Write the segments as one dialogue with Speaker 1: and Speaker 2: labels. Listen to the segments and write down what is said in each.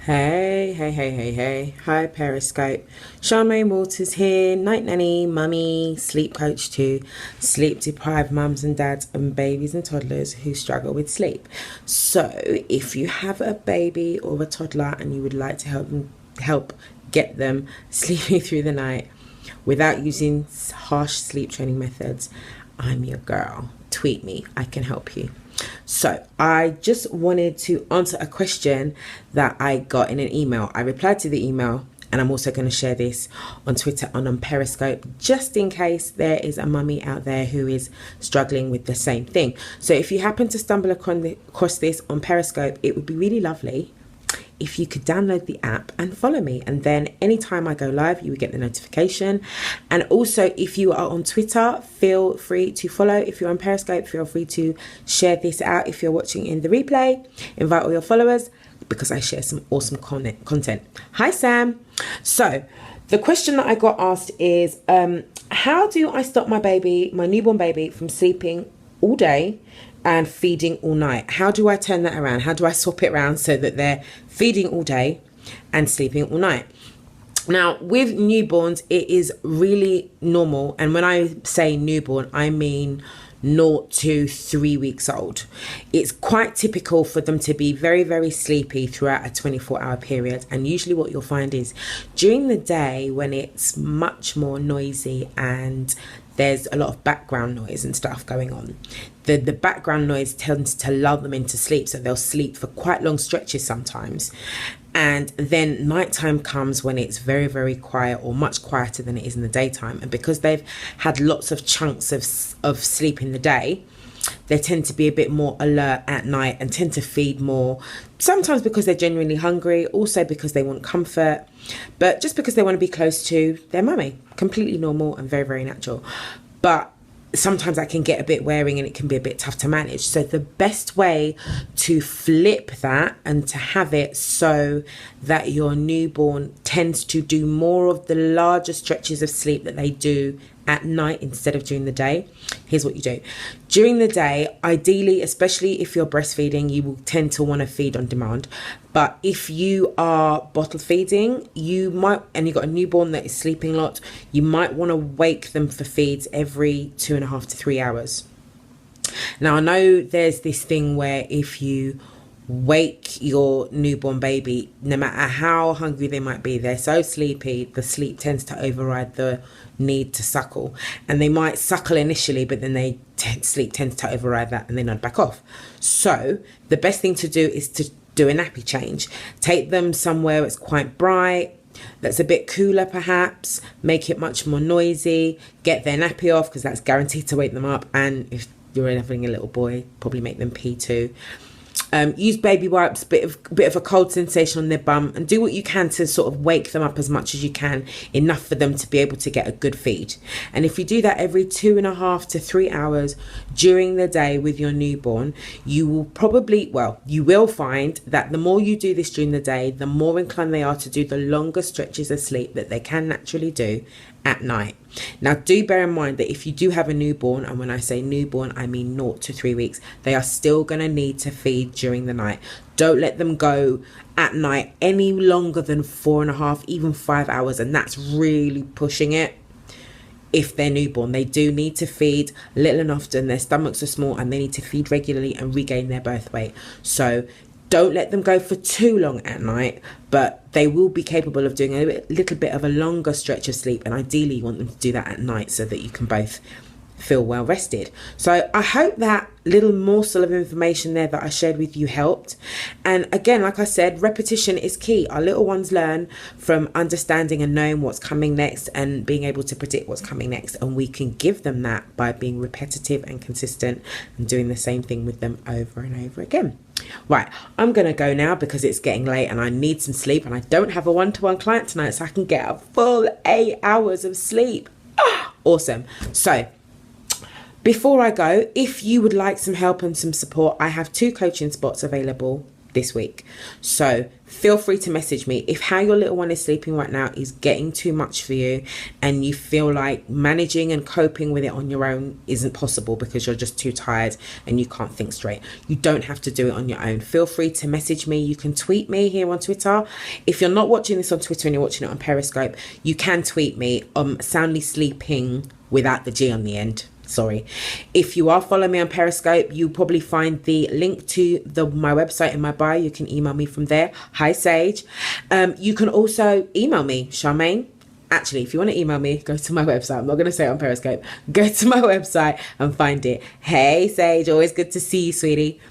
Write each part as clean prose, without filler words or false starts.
Speaker 1: Hey. Hi, Periscope. Charmaine Walters here, night nanny, mummy, sleep coach to sleep deprived mums and dads and babies and toddlers who struggle with sleep. So, if you have a baby or a toddler and you would like to help get them sleeping through the night without using harsh sleep training methods, I'm your girl. Tweet me, I can help you. So I just wanted to answer a question that I got in an email. I replied to the email, and I'm also going to share this on Twitter and on Periscope, just in case there is a mummy out there who is struggling with the same thing. So if you happen to stumble across this on Periscope, it would be really lovely if you could download the app and follow me, and then anytime I go live you would get the notification. And also, if you are on Twitter, feel free to follow. If you're on Periscope, feel free to share this out. If you're watching in the replay, invite all your followers, because I share some awesome content. Hi Sam. So the question that I got asked is, how do I stop my newborn baby from sleeping all day and feeding all night? How do I turn that around? How do I swap it around so that they're feeding all day and sleeping all night? Now, with newborns, it is really normal. And when I say newborn, I mean 0 to 3 weeks old. It's quite typical for them to be very, very sleepy throughout a 24-hour period. And usually what you'll find is during the day, when it's much more noisy and there's a lot of background noise and stuff going on, the background noise tends to lull them into sleep, so they'll sleep for quite long stretches sometimes. And then nighttime comes when it's very, very quiet, or much quieter than it is in the daytime. And because they've had lots of chunks of sleep in the day, they tend to be a bit more alert at night and tend to feed more, sometimes because they're genuinely hungry, also because they want comfort, but just because they want to be close to their mummy. Completely normal and very, very natural. But sometimes that can get a bit wearing and it can be a bit tough to manage. So the best way to flip that and to have it so that your newborn tends to do more of the larger stretches of sleep that they do at night instead of during the day, here's what you do. During the day, ideally, especially if you're breastfeeding, you will tend to want to feed on demand. But if you are bottle feeding, and you've got a newborn that is sleeping a lot, you might want to wake them for feeds every 2.5 to 3 hours. Now, I know there's this thing where if you wake your newborn baby, no matter how hungry they might be, they're so sleepy, the sleep tends to override the need to suckle, and they might suckle initially, but then sleep tends to override that and they nod back off. So the best thing to do is to do a nappy change. Take them somewhere that's quite bright, that's a bit cooler perhaps, make it much more noisy, get their nappy off, because that's guaranteed to wake them up. And if you're having a little boy, probably make them pee too. Use baby wipes, bit of a cold sensation on their bum, and do what you can to sort of wake them up as much as you can, enough for them to be able to get a good feed. And if you do that every 2.5 to 3 hours during the day with your newborn, you will find that the more you do this during the day, the more inclined they are to do the longer stretches of sleep that they can naturally do at night. Now, do bear in mind that if you do have a newborn, and when I say newborn, I mean 0 to 3 weeks, they are still going to need to feed during the night. Don't let them go at night any longer than 4.5, even 5 hours, and that's really pushing it. If they're newborn, they do need to feed little and often. Their stomachs are small and they need to feed regularly and regain their birth weight. So don't let them go for too long at night, but they will be capable of doing a little bit of a longer stretch of sleep. And ideally you want them to do that at night so that you can both feel well rested. So I hope that little morsel of information there that I shared with you helped. And again, like I said, repetition is key. Our little ones learn from understanding and knowing what's coming next and being able to predict what's coming next. And we can give them that by being repetitive and consistent and doing the same thing with them over and over again. Right, I'm going to go now because it's getting late and I need some sleep, and I don't have a one-to-one client tonight, so I can get a full 8 hours of sleep. Awesome. So before I go, if you would like some help and some support, I have 2 coaching spots available this week. So feel free to message me if how your little one is sleeping right now is getting too much for you and you feel like managing and coping with it on your own isn't possible because you're just too tired and you can't think straight. You don't have to do it on your own. Feel free to message me. You can tweet me here on Twitter. If you're not watching this on Twitter and you're watching it on Periscope, you can tweet me Soundly Sleeping without the G on the end. Sorry. If you are following me on Periscope, you'll probably find the link to my website in my bio. You can email me from there. Hi, Sage. You can also email me, Charmaine. Actually, if you want to email me, go to my website. I'm not going to say it on Periscope. Go to my website and find it. Hey, Sage. Always good to see you, sweetie.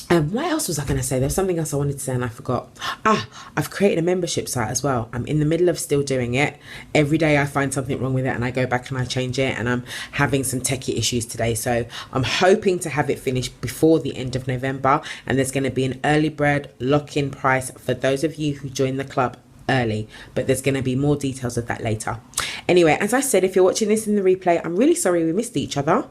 Speaker 1: What else was I going to say? There's something else I wanted to say and I forgot. I've created a membership site as well. I'm in the middle of still doing it. Every day I find something wrong with it and I go back and I change it, and I'm having some techie issues today. So I'm hoping to have it finished before the end of November, and there's going to be an early bird lock-in price for those of you who join the club early, but there's going to be more details of that later. Anyway, as I said, if you're watching this in the replay, I'm really sorry we missed each other.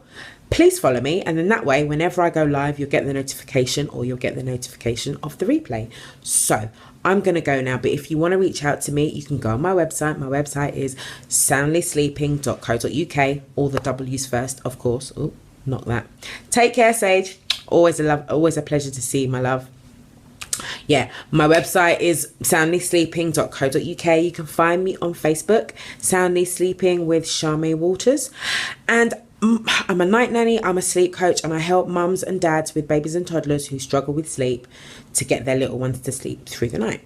Speaker 1: Please follow me, and then that way whenever I go live you'll get the notification, or you'll get the notification of the replay. So I'm going to go now, but if you want to reach out to me, you can go on my website. My website is soundlysleeping.co.uk, all the W's first, of course. Oh, not that. Take care, Sage. Always a pleasure to see you, my love. Yeah, my website is soundlysleeping.co.uk. You can find me on Facebook, Soundly Sleeping with Charmaine Walters. And I'm a night nanny, I'm a sleep coach, and I help mums and dads with babies and toddlers who struggle with sleep to get their little ones to sleep through the night.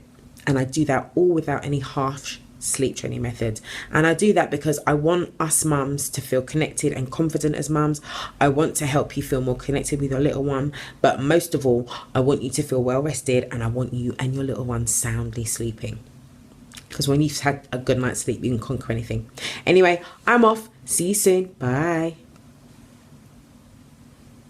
Speaker 1: And I do that all without any harsh sleep training methods. And I do that because I want us mums to feel connected and confident as mums. I want to help you feel more connected with your little one, but most of all, I want you to feel well rested, and I want you and your little one soundly sleeping. Because when you've had a good night's sleep, you can conquer anything. Anyway, I'm off. See you soon. Bye.